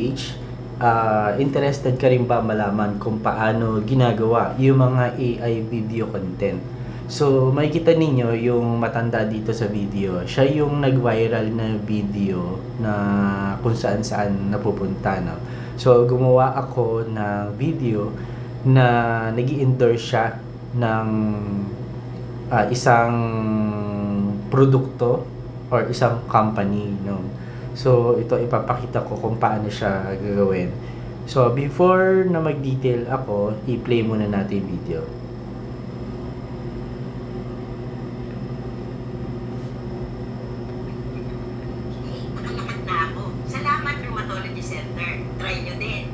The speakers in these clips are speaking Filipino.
PH, interested ka rin ba malaman kung paano ginagawa yung mga AI video content? So, makikita ninyo yung matanda dito sa video. Siya yung nag-viral na video na kung saan-saan napupunta, no? So, gumawa ako ng video na nag-i-endorse siya ng isang produkto or isang company, no? So, ito ipapakita ko kung paano siya gagawin. So, before na mag-detail ako, i-play muna natin yung video. Nakalakad na ako. Salamat, Rheumatology Center. Try nyo din.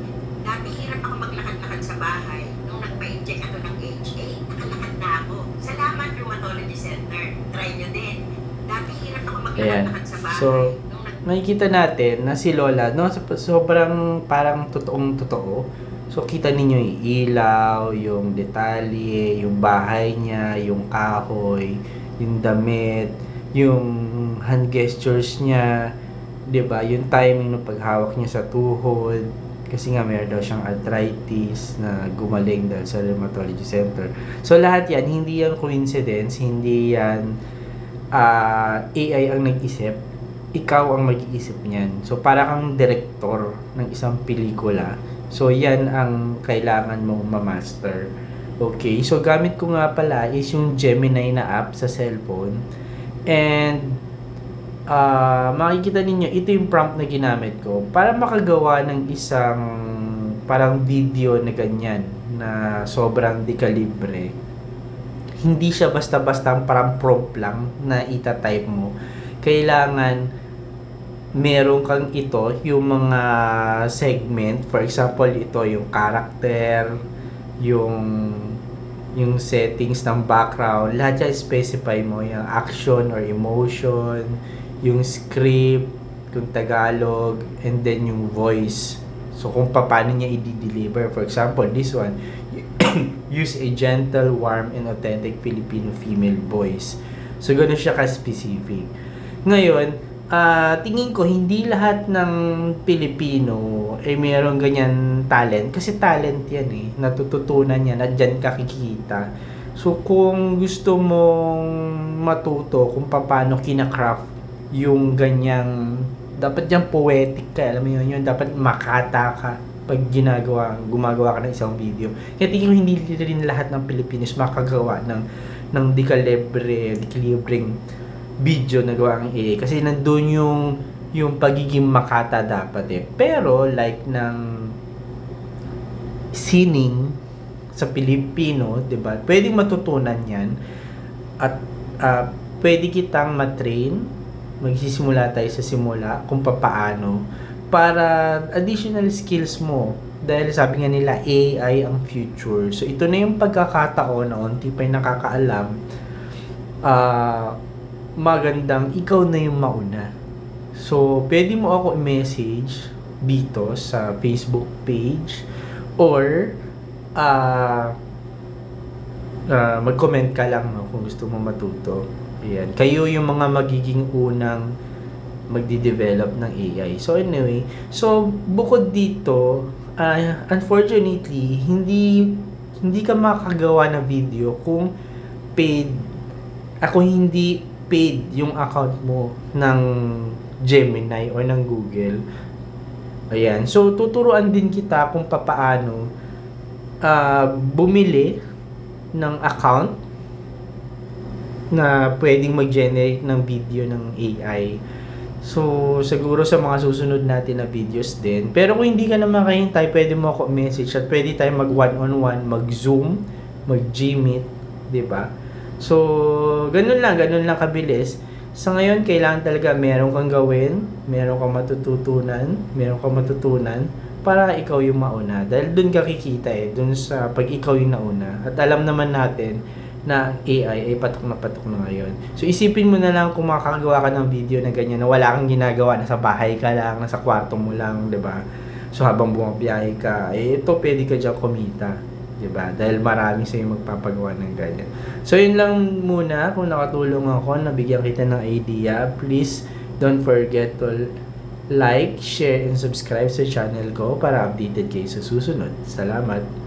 Dati hirap ako maglakad-lakad sa bahay. Nung nagpa-inject ako ng HA, nakalakad na ako. Salamat, Rheumatology Center. Try nyo din. Dati hirap ako maglakad-lakad sa bahay. So, makikita natin na si Lola, no, sobrang parang totoong totoo. So, kita ninyo yung ilaw, yung detalye, yung bahay niya, yung kahoy, yung damit, yung hand gestures niya, 'di ba? Yung timing ng paghawak niya sa tuhod kasi nga mayroon daw siyang arthritis na gumaling dahil sa rheumatology center. So, lahat yan, hindi yan coincidence, hindi yan AI ang nag-isip, ikaw ang mag-iisip niyan. So, para kang direktor ng isang pelikula. So, yan ang kailangan mong ma-master. Okay, so gamit ko nga pala is yung Gemini na app sa cellphone. And, makikita ninyo, ito yung prompt na ginamit ko para makagawa ng isang parang video na ganyan na sobrang dekalibre. Hindi siya basta-basta parang prompt lang na ita-type mo. Kailangan meron kang ito, yung mga segment. For example, ito yung character, yung settings ng background. Lahat yan specify mo. Yung action or emotion, yung script, yung Tagalog, and then yung voice. So, kung paano niya i-deliver. For example, this one, use a gentle, warm, and authentic Filipino female voice. So, ganun siya ka-specific. Ngayon, tingin ko hindi lahat ng Pilipino ay mayroong ganyan talent. Kasi talent yan eh. Natututunan yan at dyan ka kikita. So, kung gusto mong matuto kung paano kina-craft yung ganyang, dapat yan poetic ka. Alam mo yun, dapat makata ka pag gumagawa ka ng isang video. Kaya tingin ko hindi rin lahat ng Pilipinos makagawa ng dekalibreng video na gawa ng AI. Kasi nandun yung pagiging makata dapat eh. Pero like ng sining sa Pilipino, 'di ba? Pwedeng matutunan 'yan at pwede kitang matrain. Magsisimula tayo sa simula kung paano para additional skills mo. Dahil sabi nga nila AI ang future. So ito na yung pagkakataon na unti pa yung nakakaalam. Magandang ikaw na yung mauna. So, pwede mo ako i-message dito sa Facebook page or mag-comment ka lang, no, kung gusto mo matuto. Ayan. Kayo yung mga magiging unang magdi-develop ng AI. So, anyway. So, bukod dito, unfortunately, hindi ka makagawa ng video kung paid. Ako hindi paid yung account mo ng Gemini o ng Google. Ayan. So, tuturuan din kita kung paano bumili ng account na pwedeng mag-generate ng video ng AI. So, siguro sa mga susunod natin na videos din. Pero kung hindi ka na makahintay, pwede mo ako message at pwede tayo mag one-on-one, mag-Zoom, mag-Gmeet, 'di ba? So, ganun lang kabilis. Sa ngayon, kailangan talaga meron kang gawin, meron kang matutunan para ikaw yung mauna. Dahil dun ka kikita dun sa pag ikaw yung nauna. At alam naman natin na AI ay patok na ngayon. So, isipin mo na lang kung makakagawa ka ng video na ganyan na wala kang ginagawa, nasa bahay ka lang, nasa kwarto mo lang, 'di ba? So, habang bumabiyahe ka, ito pwede ka dyan kumita. Diba? Dahil marami sa yung magpapagawa ng ganyan. So, yun lang muna. Kung nakatulong ako, nabigyan kita ng idea, please don't forget to like, share, and subscribe sa channel ko para updated kayo sa susunod. Salamat!